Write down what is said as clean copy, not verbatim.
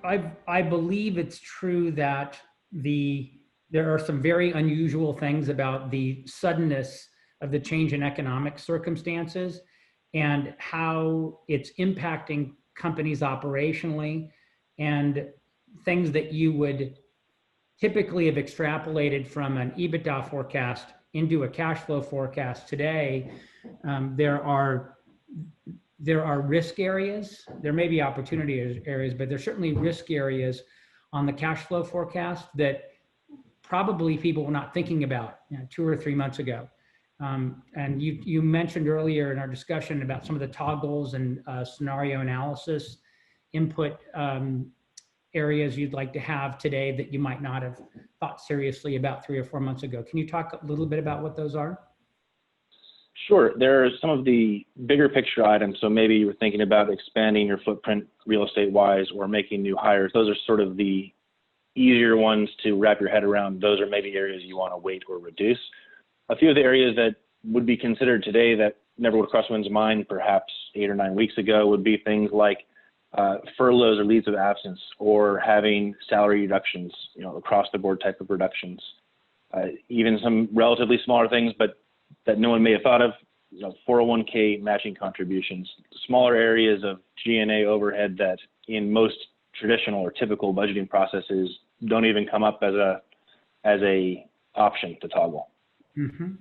I believe it's true that there are some very unusual things about the suddenness of the change in economic circumstances and how it's impacting companies operationally, and things that you would typically have extrapolated from an EBITDA forecast into a cash flow forecast today. There are risk areas. There may be opportunity areas, but there's certainly risk areas on the cash flow forecast that probably people were not thinking about 2 or 3 months ago. And you mentioned earlier in our discussion about some of the toggles and scenario analysis input areas you'd like to have today that you might not have thought seriously about 3 or 4 months ago. Can you talk a little bit about what those are? Sure. There are some of the bigger picture items. So maybe you were thinking about expanding your footprint real estate wise or making new hires. Those are sort of the easier ones to wrap your head around. Those are maybe areas you want to weight or reduce. A few of the areas that would be considered today that never would cross one's mind perhaps 8 or 9 weeks ago would be things like furloughs or leaves of absence, or having salary reductions, across the board type of reductions. Even some relatively smaller things, but that no one may have thought of, 401k matching contributions, smaller areas of G&A overhead that in most traditional or typical budgeting processes don't even come up as a option to toggle. Mm-hmm.